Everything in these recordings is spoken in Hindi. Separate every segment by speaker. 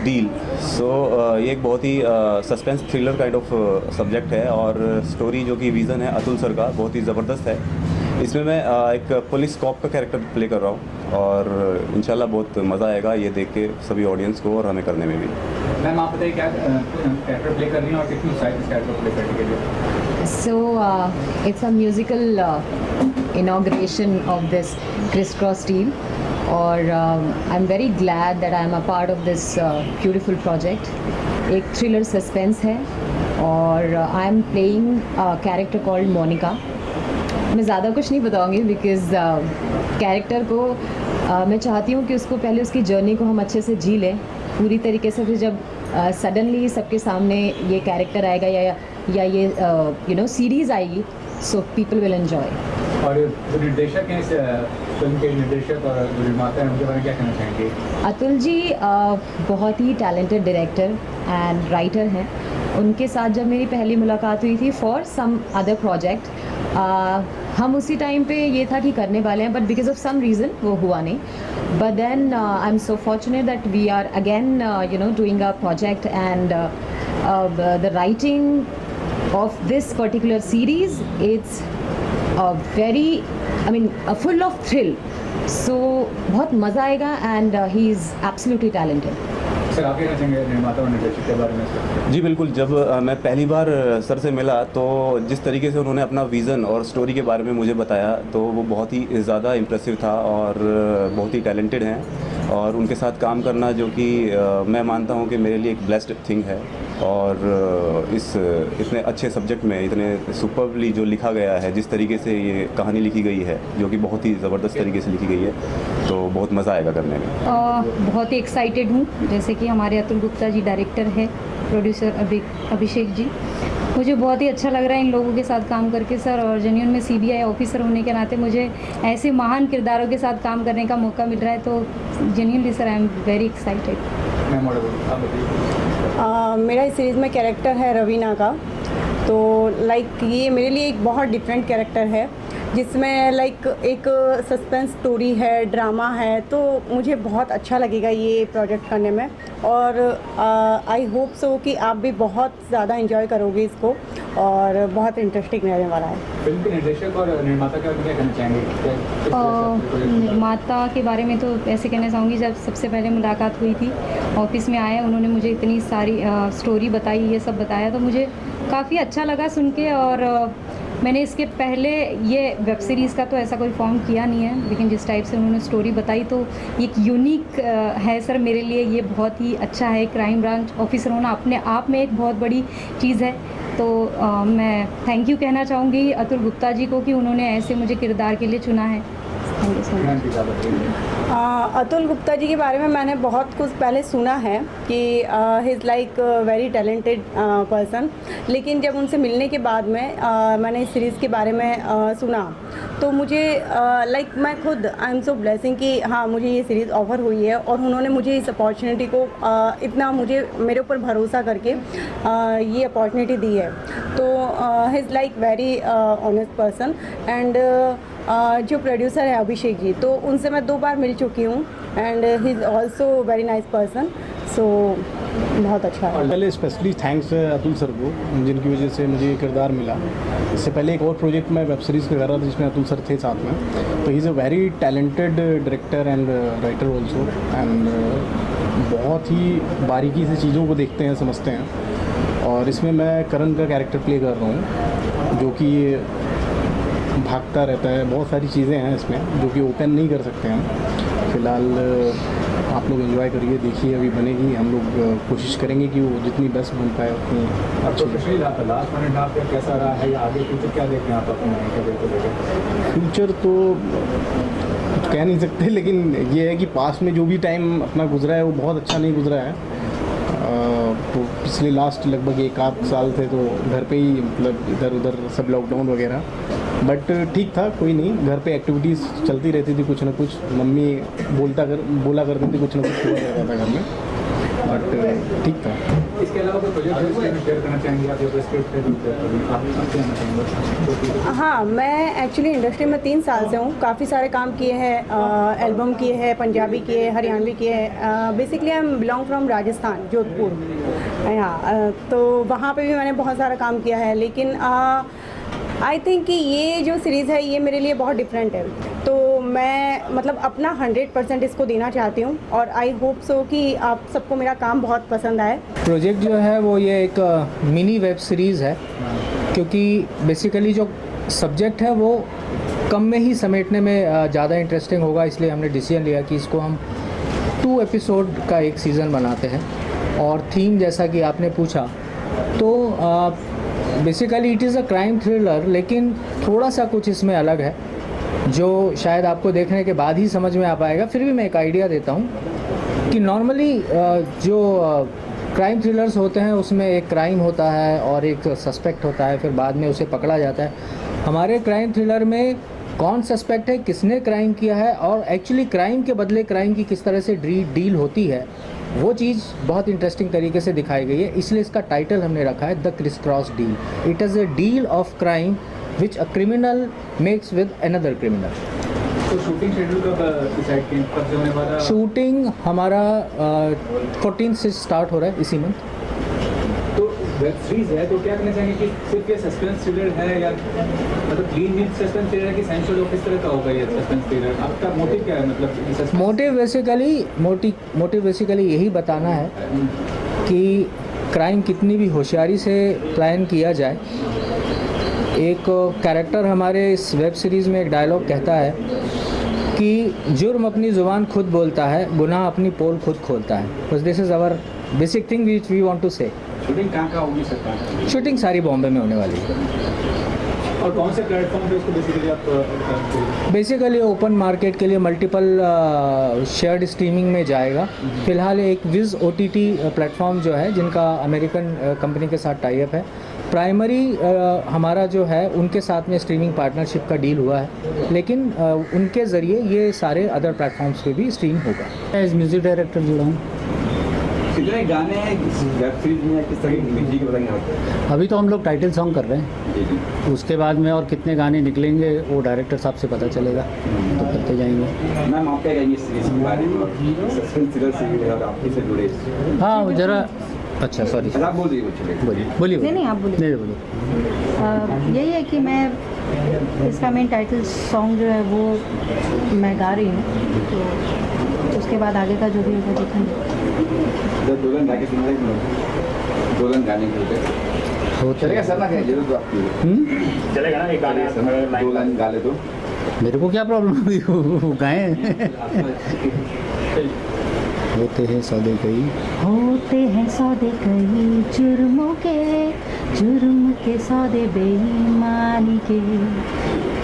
Speaker 1: डील। ये एक बहुत ही suspense thriller kind of subject है और स्टोरी जो कि विज़न है अतुल सर का बहुत ही ज़बरदस्त है। इसमें मैं एक पुलिस कॉप का कैरेक्टर प्ले कर रहा हूँ और इंशाल्लाह बहुत मज़ा आएगा ये देख के सभी ऑडियंस को और हमें करने में भी।
Speaker 2: मैम आप बताइए क्या कैरेक्टर प्ले कर रही हैं और कितनी एक्साइटेड कैरेक्टर प्ले करने के लिए?
Speaker 3: So it's a musical inauguration of this Crisscross Steel, or I'm very glad that I'm a part of this beautiful project. एक thriller suspense है और I'm playing a character called Monica. मैं ज़्यादा कुछ नहीं बताऊंगी बिकॉज़ कैरेक्टर को मैं चाहती हूँ कि उसको पहले उसकी जर्नी को हम अच्छे से जी लें पूरी तरीके से, फिर जब सडनली सबके सामने ये कैरेक्टर आएगा या ये सीरीज़ आएगी, सो पीपल विल एंजॉय।
Speaker 2: और जो निर्देशक हैं इस फिल्म के निर्देशक और जो निर्माता हैं उनके बारे में क्या कहना चाहेंगे?
Speaker 3: अतुल जी बहुत ही टैलेंटेड डायरेक्टर एंड राइटर हैं। उनके साथ जब मेरी पहली मुलाकात हुई थी फॉर सम अदर प्रोजेक्ट, हम उसी टाइम पे ये था कि करने वाले हैं, but because of some reason वो हुआ नहीं। But then I am so fortunate that we are again doing a project and the writing of this particular series, it's a very, full of thrill, so बहुत मज़ा आएगा and he is absolutely talented.
Speaker 2: Sir आप कहना चाहेंगे निर्माता और निर्देशक के बारे में?
Speaker 1: जी बिल्कुल, जब मैं पहली बार सर से मिला तो जिस तरीके से उन्होंने अपना विज़न और स्टोरी के बारे में मुझे बताया तो वो बहुत ही ज़्यादा इम्प्रेसिव था और बहुत ही टैलेंटेड हैं और उनके साथ काम करना जो कि मैं मानता हूँ कि मेरे लिए एक ब्लेस्ड थिंग है। और इस इतने अच्छे सब्जेक्ट में इतने सुपरबली जो लिखा गया है, जिस तरीके से ये कहानी लिखी गई है जो कि बहुत ही ज़बरदस्त तरीके से लिखी गई है, तो बहुत मज़ा आएगा करने में।
Speaker 4: बहुत ही एक्साइटेड हूँ। जैसे कि हमारे अतुल गुप्ता जी डायरेक्टर है, प्रोड्यूसर अभिषेक जी, मुझे बहुत ही अच्छा लग रहा है इन लोगों के साथ काम करके सर। और जेन्युइन में सीबीआई ऑफिसर होने के नाते मुझे ऐसे महान किरदारों के साथ काम करने का मौका मिल रहा है, तो genuinely sir I am very excited.
Speaker 5: मेरा इस सीरीज़ में कैरेक्टर है रवीना का, तो ये मेरे लिए एक बहुत डिफरेंट कैरेक्टर है जिसमें एक सस्पेंस स्टोरी है, ड्रामा है, तो मुझे बहुत अच्छा लगेगा ये प्रोजेक्ट करने में। और आई होप सो कि आप भी बहुत ज़्यादा एंजॉय करोगे इसको और बहुत इंटरेस्टिंग रहने वाला है।
Speaker 2: फिल्म के निर्देशक और निर्माता का क्या कहना चाहेंगे?
Speaker 4: निर्माता के बारे में तो ऐसे कहना चाहूँगी, जब सबसे पहले मुलाकात हुई थी ऑफिस में आए, उन्होंने मुझे इतनी सारी स्टोरी बताई, ये सब बताया, तो मुझे काफ़ी अच्छा लगा सुन के। और मैंने इसके पहले ये वेब सीरीज़ का तो ऐसा कोई फॉर्म किया नहीं है, लेकिन जिस टाइप से उन्होंने स्टोरी बताई तो एक यूनिक है सर मेरे लिए। ये बहुत ही अच्छा है, क्राइम ब्रांच ऑफिसर होना अपने आप में एक बहुत बड़ी चीज़ है। तो मैं थैंक यू कहना चाहूँगी अतुल गुप्ता जी को कि उन्होंने ऐसे मुझे किरदार के लिए चुना है। Thank you so much.
Speaker 5: Atul Gupta ji के बारे में मैंने बहुत कुछ पहले सुना है कि he is like very talented person, लेकिन जब उनसे मिलने के बाद में मैंने इस सीरीज़ के बारे में सुना तो मुझे मैं खुद आई एम सो ब्लेसिंग कि हाँ मुझे ये सीरीज़ ऑफ़र हुई है और उन्होंने मुझे इस अपॉर्चुनिटी को इतना मेरे ऊपर भरोसा करके ये अपॉर्चुनिटी दी है। तो he is like very honest person and जो प्रोड्यूसर है अभिषेक जी, तो उनसे मैं 2 बार मिल चुकी हूँ and he is also very nice person, so बहुत अच्छा है।
Speaker 6: पहले स्पेशली थैंक्स अतुल सर को, जिनकी वजह से मुझे ये किरदार मिला। इससे पहले एक और प्रोजेक्ट में वेब सीरीज़ कर रहा था जिसमें अतुल सर थे साथ में, तो he is a very talented director and writer also, and बहुत ही बारीकी से चीज़ों को देखते हैं, समझते हैं। और इसमें मैं करण का कैरेक्टर प्ले कर रहा हूँ जो कि भागता रहता है। बहुत सारी चीज़ें हैं इसमें जो कि ओपन नहीं कर सकते हैं फ़िलहाल। आप लोग एंजॉय करिए, देखिए, अभी बनेगी। हम लोग कोशिश करेंगे कि वो जितनी बेस्ट बन पाए उतनी अच्छी।
Speaker 2: लास्ट मिनट आपका कैसा रहा है या आगे फ्यूचर क्या देखते हैं आप अपने करियर को लेकर?
Speaker 6: फ्यूचर तो कुछ कह नहीं सकते, लेकिन ये है कि पास्ट में जो भी टाइम अपना गुजरा है वो बहुत अच्छा नहीं गुजरा है। तो पिछले लास्ट लगभग 1 आध साल थे तो घर पे ही, मतलब इधर उधर सब लॉकडाउन वगैरह, बट ठीक था, कोई नहीं। घर पे एक्टिविटीज़ चलती रहती थी, कुछ ना कुछ। मम्मी बोला करती थी, कुछ ना कुछ हुआ रहता था घर में। बट ठीक था।
Speaker 2: इसके अलावा कोई प्रोजेक्ट शेयर करना चाहेंगे आप, जो स्क्रिप्ट है आप कहना चाहेंगे?
Speaker 5: हाँ, मैं एक्चुअली इंडस्ट्री में 3 साल से हूँ। काफ़ी सारे काम किए हैं, एल्बम किए हैं, पंजाबी किए हैं, हरियाणवी किए हैं। Basically I am belong from Rajasthan, Jodhpur. हाँ, तो वहाँ पे भी मैंने बहुत सारा काम किया है, लेकिन आई थिंक कि ये जो सीरीज़ है ये मेरे लिए बहुत डिफरेंट है। तो मैं मतलब अपना 100% इसको देना चाहती हूँ और आई होप सो कि आप सबको मेरा काम बहुत पसंद आए।
Speaker 7: प्रोजेक्ट जो है वो ये एक मिनी वेब सीरीज़ है, क्योंकि बेसिकली जो सब्जेक्ट है वो कम में ही समेटने में ज़्यादा इंटरेस्टिंग होगा, इसलिए हमने डिसीजन लिया कि इसको हम 2 एपिसोड का एक सीज़न बनाते हैं। और थीम जैसा कि आपने पूछा, तो basically it is a crime thriller, लेकिन थोड़ा सा कुछ इसमें अलग है जो शायद आपको देखने के बाद ही समझ में आ पाएगा। फिर भी मैं एक आइडिया देता हूँ कि नॉर्मली जो क्राइम थ्रिलर्स होते हैं उसमें एक क्राइम होता है और एक सस्पेक्ट होता है, फिर बाद में उसे पकड़ा जाता है। हमारे क्राइम थ्रिलर में कौन सस्पेक्ट है, किसने क्राइम किया है और एक्चुअली क्राइम के बदले क्राइम की किस तरह से डील होती है, वो चीज़ बहुत इंटरेस्टिंग तरीके से दिखाई गई है। इसलिए इसका टाइटल हमने रखा है the criss cross deal. It is a deal of crime which a criminal makes with another criminal.
Speaker 2: तो शूटिंग शेड्यूल कब डिसाइड किए, कब से होने वाला?
Speaker 7: शूटिंग हमारा 14 से स्टार्ट हो रहा है इसी मंथ।
Speaker 2: तो वेब सीरीज है, तो क्या कहना चाहेंगे कि सिर्फ ये सस्पेंस थ्रिलर है या मतलब क्लीन सस्पेंस थ्रिलर है कि सेंसुअल और किस तरह का होगा ये सस्पेंस थ्रिलर? आपका मोटिव क्या है? मतलब मोटिव बेसिकली यही बताना है कि क्राइम कितनी भी होशियारी से प्लान किया जाए, एक कैरेक्टर हमारे इस वेब सीरीज़ में एक डायलॉग कहता है कि जुर्म अपनी ज़ुबान खुद बोलता है, गुनाह अपनी पोल खुद खोलता है। बस this is our basic thing which we want to say. Shooting कहाँ होगी सर?
Speaker 7: शूटिंग सारी बॉम्बे में होने वाली है।
Speaker 2: और कौन से प्लेटफॉर्म पे इसको बेसिकली आप
Speaker 7: बेसिकली ओपन मार्केट के लिए मल्टीपल शेयर्ड स्ट्रीमिंग में जाएगा। फ़िलहाल एक विज़ OTT प्लेटफॉर्म जो है, जिनका अमेरिकन कंपनी के साथ टाई अप है, प्राइमरी हमारा जो है उनके साथ में स्ट्रीमिंग पार्टनरशिप का डील हुआ है, लेकिन उनके ज़रिए ये सारे अदर प्लेटफॉर्म्स पे भी स्ट्रीम होगा। मैं एज म्यूज़िक डायरेक्टर जुड़ा हूँ।
Speaker 8: कितने गाने हैं वेब सीरीज में, किस तरह की म्यूजिक बताएंगे आप?
Speaker 9: अभी तो हम लोग टाइटल सॉन्ग कर रहे हैं,
Speaker 8: जी जी।
Speaker 9: उसके बाद में और कितने गाने निकलेंगे वो डायरेक्टर साहब से पता चलेगा, तो करते जाएंगे।
Speaker 8: मैम आप क्या कहेंगे इस सीरीज के बारे में? सस्पेंस थ्रिलर सीरीज है और आप इससे जुड़े।
Speaker 9: हाँ ज़रा, अच्छा सॉरी,
Speaker 8: आप बोल दीजिए, चलिए
Speaker 9: बोलिए।
Speaker 4: नहीं आप बोलिए।
Speaker 9: नहीं बोलिए।
Speaker 4: यही है कि मैं इसका मेन टाइटल सॉन्ग जो है वो मैं गा रही हूँ, तो उसके बाद आगे का जो भी होगा देखेंगे।
Speaker 8: जब दुल्हन गा के सुना है, दुल्हन गाने के होते चलेगा सर ना, कहें जरूर तो आपकी
Speaker 2: चलेगा ना एक गाने
Speaker 8: दुल्हन गा ले तो?
Speaker 9: मेरे को क्या प्रॉब्लम हुई, वो गाएं। होते हैं सौदे कई,
Speaker 4: होते हैं सौदे कई जुर्मों के, जुर्म के सौदे बेईमानी के,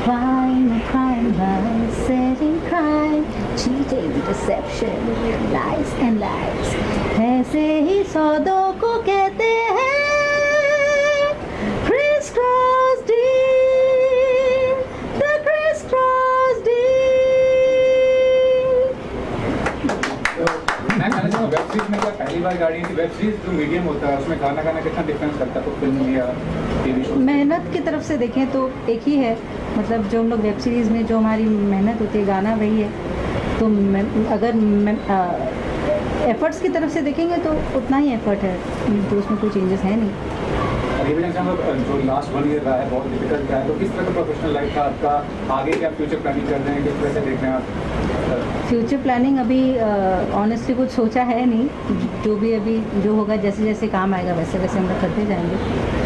Speaker 4: crime, crime, lies, setting crime, cheating, deception, lies and lies. ऐसे ही सौदों को कहते हैं criss cross deal, the criss cross deal.
Speaker 2: मैं कहना चाहूँगा वेब सीरीज में क्या पहली बार गाड़ी थी? वेब सीरीज जो मीडियम होता है उसमें गाना गाना कितना डिफरेंस करता है तो फिल्म या टीवी शो?
Speaker 4: मेहनत की तरफ से देखें तो एक ही है, मतलब जो हम लोग वेब सीरीज़ में जो हमारी मेहनत होती है, गाना वही है। तो अगर एफर्ट्स की तरफ से देखेंगे तो उतना ही एफर्ट है, तो उसमें कोई चेंजेस है नहीं।
Speaker 2: और ये भी जानना चाहूँगा जो लास्ट 1 ईयर रहा है बहुत डिफिकल्ट रहा है, तो किस तरह का प्रोफेशनल लाइफ था आपका? आगे क्या फ्यूचर प्लानिंग कर रहे हैं, किस तरह से देख रहे हैं आप?
Speaker 4: फ्यूचर प्लानिंग अभी ऑनेस्टली कुछ सोचा है नहीं, जो भी अभी जो होगा, जैसे जैसे काम आएगा वैसे वैसे हम लोग करते जाएंगे।